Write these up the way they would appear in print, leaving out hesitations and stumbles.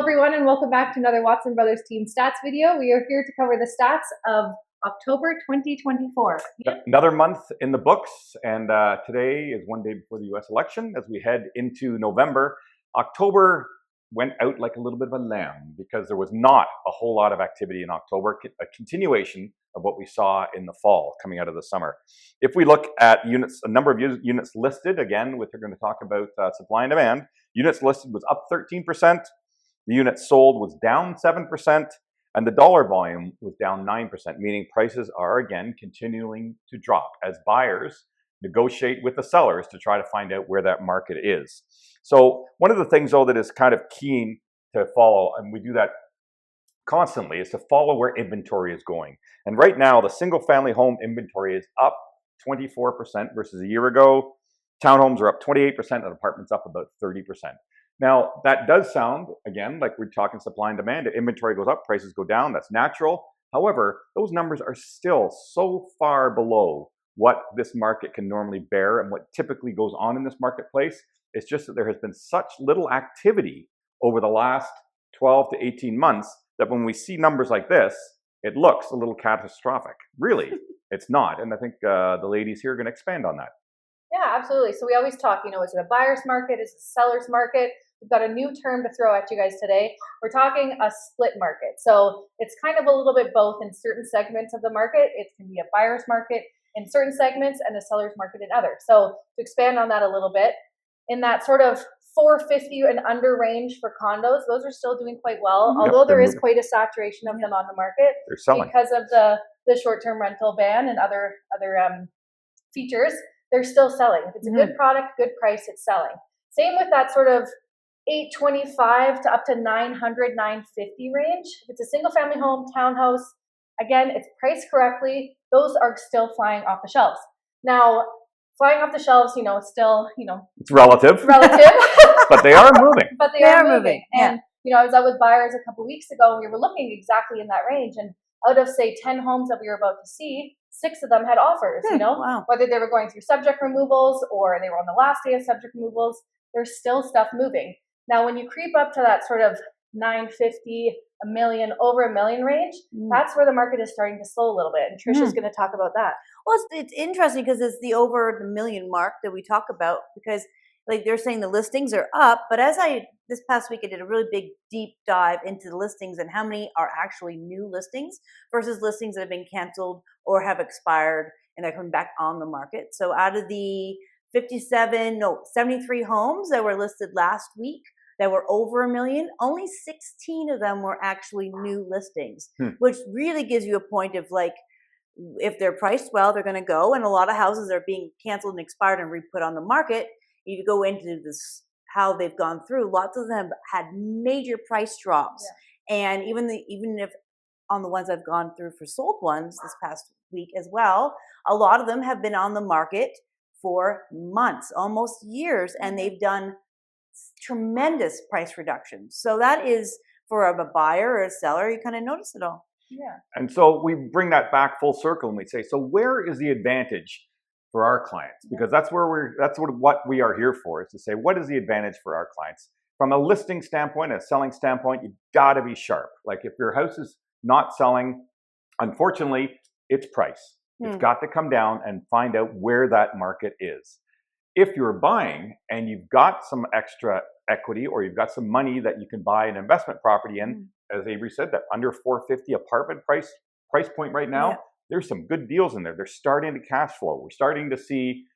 everyone, and welcome back to another Watson Brothers Team Stats video. We are here to cover the stats of October 2024. Another month in the books, and today is one day before the U.S. election. As we head into November, October went out like a little bit of a lamb because there was not a whole lot of activity in October, a continuation of what we saw in the fall coming out of the summer. If we look at units, a number of units listed, again, we're going to talk about supply and demand. Units listed was up 13%, the units sold was down 7%, and the dollar volume was down 9%, meaning prices are again continuing to drop as buyers negotiate with the sellers to try to find out where that market is. So one of the things, though, that is kind of keen to follow, and we do that constantly, is to follow where inventory is going. And right now, the single-family home inventory is up 24% versus a year ago. Townhomes are up 28%, and apartments up about 30%. Now, that does sound, again, like we're talking supply and demand. If inventory goes up, prices go down. That's natural. However, those numbers are still so far below what this market can normally bear and what typically goes on in this marketplace. It's just that there has been such little activity over the last 12 to 18 months that when we see numbers like this, it looks a little catastrophic. Really, it's not. And I think the ladies here are going to expand on that. Yeah, absolutely. So we always talk, is it a buyer's market? Is it a seller's market? We've got a new term to throw at you guys today. We're talking a split market. So it's kind of a little bit both in certain segments of the market. It can be a buyer's market in certain segments and a seller's market in others. So to expand on that a little bit, in that sort of 450 and under range for condos, those are still doing quite well, although there is quite a saturation of them on the market because of the short-term rental ban and other features. They're still selling. If it's a good product, good price, it's selling. Same with that sort of 825 to up to 900, 950 range. If it's a single family home, townhouse, again, it's priced correctly. Those are still flying off the shelves. Now, flying off the shelves, still, it's relative, but they are moving. But they are moving. And, I was out with buyers a couple of weeks ago, and we were looking exactly in that range. And out of, say, 10 homes that we were about to see, 6 of them had offers, whether they were going through subject removals or they were on the last day of subject removals, there's still stuff moving. Now, when you creep up to that sort of 950, a million, over $1 million range, that's where the market is starting to slow a little bit. And Trisha's going to talk about that. Well, it's interesting because it's the over the million mark that we talk about, because like they're saying the listings are up, but this past week I did a really big deep dive into the listings and how many are actually new listings versus listings that have been canceled or have expired and they're coming back on the market. So out of the 73 homes that were listed last week that were over $1 million, only 16 of them were actually new listings, which really gives you a point of like, if they're priced well, they're going to go. And a lot of houses are being canceled and expired and re-put on the market. You go into this, how they've gone through, lots of them had major price drops. Yeah. And even if on the ones I've gone through for sold ones this past week as well, a lot of them have been on the market for months, almost years, and they've done tremendous price reductions. So that is, for a buyer or a seller, you kind of notice it all. Yeah. And so we bring that back full circle and we say, so where is the advantage for our clients? Because that's what we are here for, is to say, what is the advantage for our clients? From a listing standpoint, a selling standpoint, you've got to be sharp. Like if your house is not selling, unfortunately, it's price. It's got to come down and find out where that market is. If you're buying and you've got some extra equity or you've got some money that you can buy an investment property in, as Avery said, that under 450 apartment price point right now, there's some good deals in there. They're starting to cash flow. We're starting to see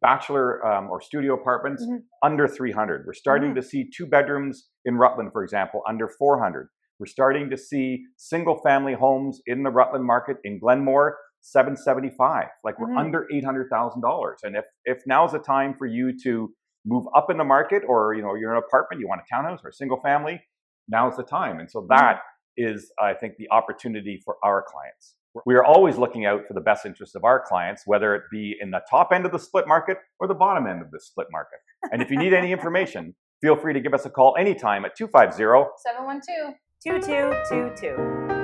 bachelor or studio apartments under 300. We're starting to see 2 bedrooms in Rutland, for example, under 400. We're starting to see single family homes in the Rutland market in Glenmore, $775. Like we're under $800,000. And if now's the time for you to move up in the market, or you're in an apartment, you want a townhouse or a single family, now's the time. And so that is, I think, the opportunity for our clients. We are always looking out for the best interests of our clients, whether it be in the top end of the split market or the bottom end of the split market. And if you need any information, feel free to give us a call anytime at 250-712-2222.